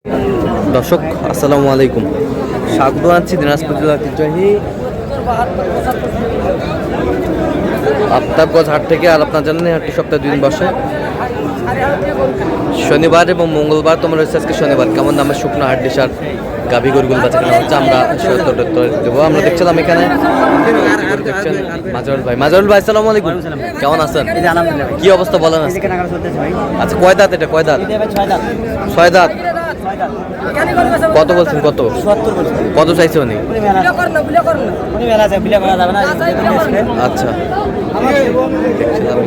দর্শক আসসালামু আলাইকুম, স্বাগত জানাচ্ছি দিনাজপুর জেলার ঐতিহ্যবাহী আফতাবগঞ্জ হাট থেকে। আর আপনার জানেন হাটটি সপ্তাহে 2 দিন বসে, শনিবার এবং মঙ্গলবার। তোমার হচ্ছে আজকে শনিবার। কেমন দামের শুকনো হাট ডিসার গাভী গরুগুলো বাচ্চা কেনা হচ্ছে আমরা দেবো। আমরা দেখছিলাম এখানে দেখছেন মাজরুল ভাই আসসালামু আলাইকুম, কেমন আছেন? কি অবস্থা বলেন? আচ্ছা কয় দাঁত এটা? কয় দাঁত? 6 দাঁত। কত বলছেন? কত চাইছে উনি? আচ্ছা দেখছিলাম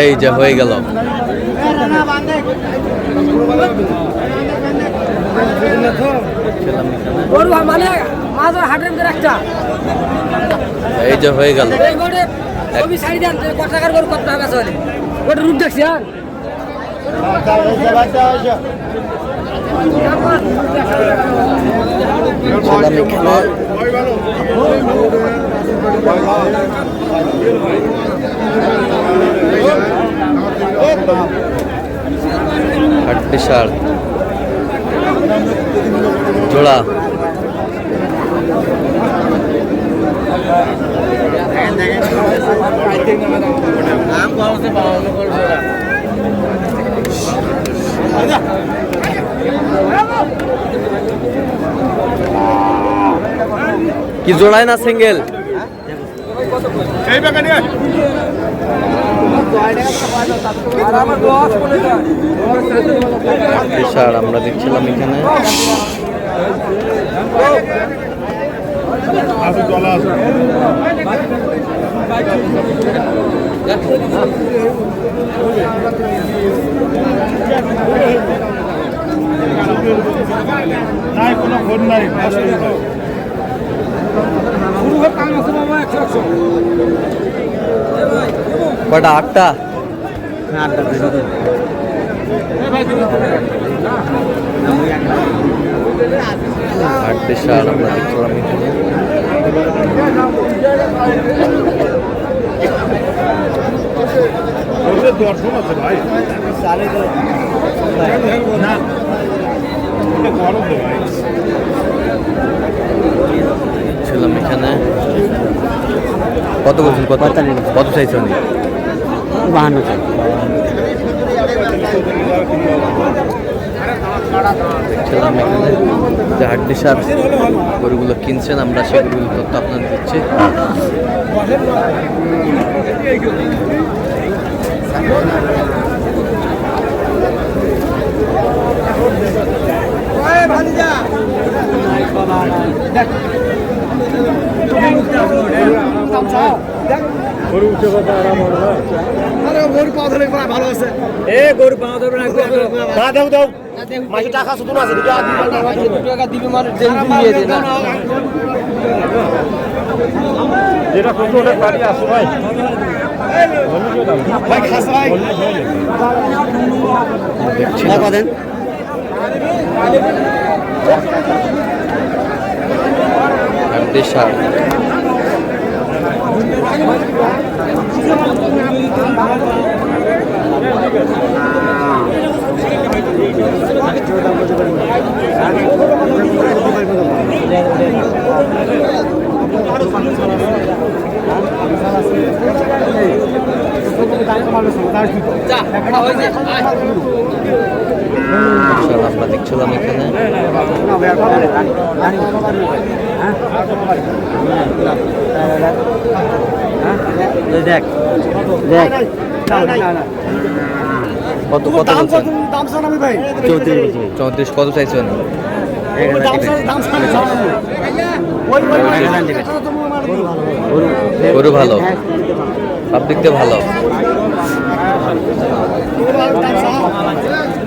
এই যে হয়ে গেল। এই যে হয়ে গেল। বিশাল জোড়া কি জোড়ায় না সিঙ্গেল? বিশাল আমরা দেখছিলাম এখানে কোনো ফোন নাই। কটা? 8টা। হাট বিশাল আমরা দেখছিলাম এখানে। দর্শন আছে ভাই, ছিলাম এখানে। কত বলছেন? কত চাইছে উনি? 52 চাই। দেখছিলাম এখানে যে হাট ডিসার গরুগুলো কিনছেন, আমরা সেই গরুগুলো তথ্য আপনাদের দিচ্ছি। ভালো আছে। টাকা শুধু আছে যেটা করছো ওটা বাড়ি আসো ভাই। বিশাল আমরা দেখছিলাম এখানে। দেখ কত কত বলছেন? 34। কত চাইছেন? গরু ভালো, সব দিক দিয়ে ভালো।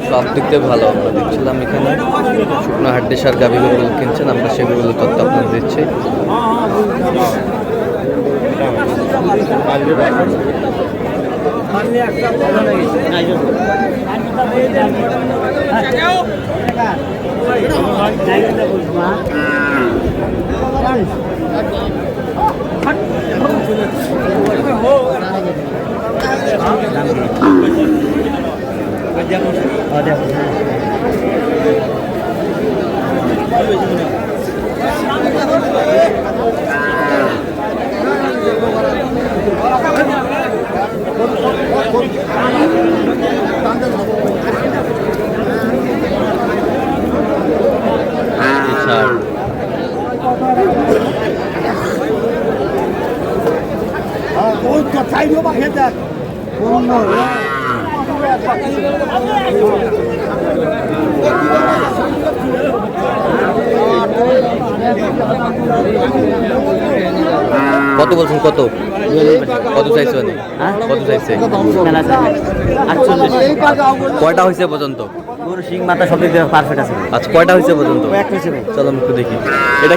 সব দিক দিয়ে ভালো। আমরা দেখছিলাম এখানে শুকনো হাড্ডি সার গাভী গরুগুলো কিনছেন, আমরা সেগুলো তথ্য আপনাদের দিচ্ছি। কত বলছেন? কত কত চাইছে? কত চাইছে? কয়টা হয়েছে পর্যন্ত? গরু শিং মাথা সব দিক দিয়ে পারফেক্ট আছে। আচ্ছা, কয়টা হয়েছে পর্যন্ত? চলো আমি একটু দেখি। এটা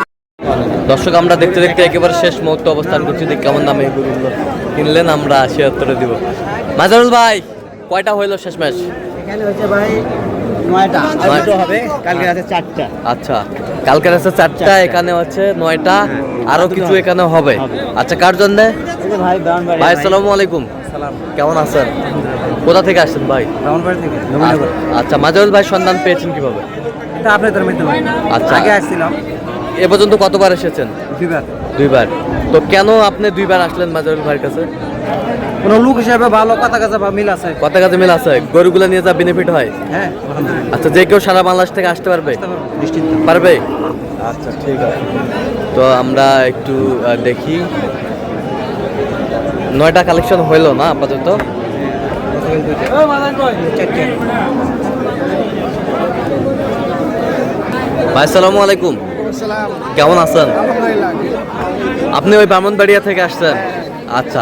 দর্শক আমরা দেখতে দেখতে একেবারে শেষ মুহূর্তে অবস্থান করছি। দেখি কেমন দামে এই গরুগুলো কিনলেন, আমরা ৭৬ দিব। মাজারুল ভাই, কয়টা হইলো শেষ ম্যাচ? এখানে হচ্ছে ভাই 9টা, আর দুটো হবে, কালকে রাতে 4টা। আচ্ছা, কালকে রাতে 4টা, এখানে হচ্ছে 9টা, আরো কিছু এখানে হবে। আচ্ছা, কার জন্য? এই যে ভাই ব্রাউনবাড়ি। ভাই আসসালামু আলাইকুম। সালাম। কেমন আছেন? কোথা থেকে আসছেন ভাই? ব্রাউনবাড়ি থেকে নবীনগর। আচ্ছা, মাজারুল ভাই সন্ধান পেয়েছেন কিভাবে? এটা আপনাদের মাধ্যমে। আচ্ছা, আগে আসছিলাম। এ পর্যন্ত কতবার এসেছেন? দুইবার। দুইবার। তো কেন আপনি দুইবার আসলেন মাজারুল ভাইয়ের কাছে? কোনো লোক হিসাবে ভালো কথা কাজে মিল আছে। কথা কাজে মিল আছে, গরুগুলো নিয়ে যা বেনিফিট হয়। হ্যাঁ, আলহামদুলিল্লাহ। আচ্ছা, যে কেউ সারা বাংলাদেশ থেকে আসতে পারবে? নিশ্চিত পারবে। আচ্ছা, ঠিক আছে। তো আমরা একটু দেখি। 9টা কালেকশন হইলো না আপাতত? ভাই আসসালামু আলাইকুম। কেমন আছেন? আপনি ওই ব্রাহ্মণবাড়িয়া থেকে আসছেন? আচ্ছা,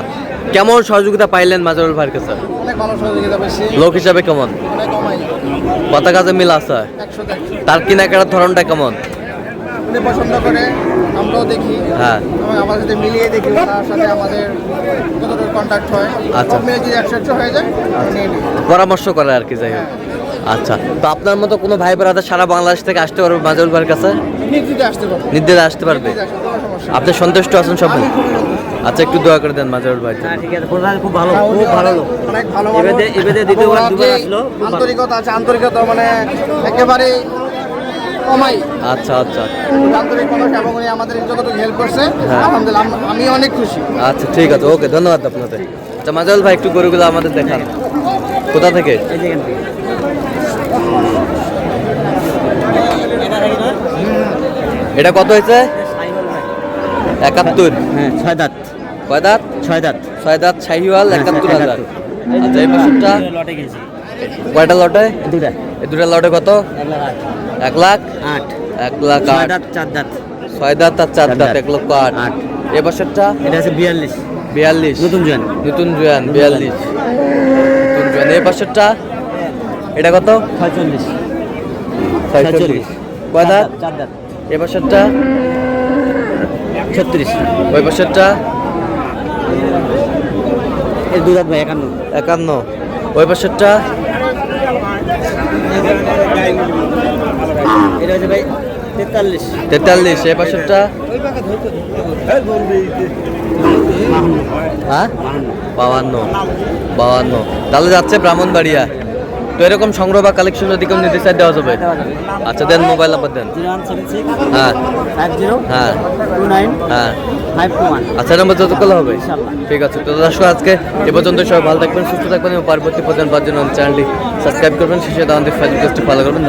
কেমন সহযোগিতা পাইলেন মাজারুল ভাইয়ের কাছে? অনেক ভালো সহযোগিতা পেয়েছি। লোক হিসাবে কেমন? অনেক কমাই কথা কাজে মিল আছে? 100 তার কেনাকাটার ধরনটা কেমন? উনি পছন্দ করে, আমরাও দেখি। হ্যাঁ। এবং আমাদের সাথে মিলিয়ে দেখি, তার সাথে আমাদের কতটুকু কন্ট্যাক্ট হয়। আচ্ছা। সব মিলে যদি 100 হয়ে যায় নিয়ে নিই। পরামর্শ করে আর কি, যাই হোক। আচ্ছা, তো আপনার মতো কোনো ভাই ব্রাদার সারা বাংলাদেশ থেকে আসতে পারবে মাজারুল ভাইয়ের কাছে? নির্দিতে আসতে পারবো। নির্দ্বিধায় আসতে পারবে? নির্দিতে আসতে কোনো সমস্যা আপনি সন্তুষ্ট আছেন সবাই? আচ্ছা, একু দোয়া করে দেন মাজারুল ভাই। হ্যাঁ, ঠিক আছে। প্রধান খুব ভালো, নেই। খুব ভালো লোক। অনেক ভালো এবারে দ্বিতীয়বার দুবার আসলো, খুব ভালো। আন্তরিকতা আছে, আন্তরিকতা মানে একেবারে কমাই। আচ্ছা আচ্ছা আন্তরিক মানুষ এবং উনি আমাদের যতটুকু হেল্প করছে, হ্যাঁ। আলহামদুলিল্লাহ আমি অনেক খুশি। আচ্ছা, ঠিক আছে, ওকে, ধন্যবাদ আপনাদের। আচ্ছা মাজারুল ভাই, একটু গরুগুলো আমাদের দেখান। কোথা থেকে? এই যে এখান থেকে। এটা কত হয়েছে? 71। হ্যাঁ, 6 দাঁত। কয় দাঁত? 6 দাঁত। 6 দাঁত শাহিওয়াল, হ্যাঁ, 71,000। 71,000 আচ্ছা, এই বছরটা লটে গেছি। কয়টা লটে? দুটা। এই দুটা লটে কত? 1 লাখ 8। 1 লাখ 6 8। দাঁত, 4 দাঁত। 6 দাঁত আর 4 দাঁত, দাঁত। 1 লক্ষ 8। 8। এই বছরটা এটা আছে 42। 42। নতুন জোয়ান। নতুন জোয়ান 42। নতুন জোয়ান। এই বছরটা এটা কত? 46। 46। কয় দাঁত? 4 দাঁত। এই বছরটা 36। ওই বছরটা এই 2 দাঁত ভাই 51। 51। ওই বছরটা এটা হচ্ছে ভাই 43। 43। এই বছরটা হ্যাঁ 52। 52। তাহলে যাচ্ছে ব্রাহ্মণবাড়িয়া। তো এরকম সংগ্রহ বা কালেকশন যদি কেউ নিতে চাই দেওয়া যাবে? আচ্ছা, দেন, মোবাইল নাম্বার দেন। 0176 হ্যাঁ 50 হ্যাঁ 29 হ্যাঁ 521। আচ্ছা, নাম্বার যত করলে হবে। ইনশাআল্লাহ। ঠিক আছে। তো দর্শক, আজকে এ পর্যন্ত সবাই ভালো থাকবেন, সুস্থ থাকবেন এবং পরবর্তী পর্যন্ত পাওয়ার জন্য চ্যানেলটি সাবস্ক্রাইব করবেন, শেষে আমাদের ফেসবুক পেজটি ফলো করবেন।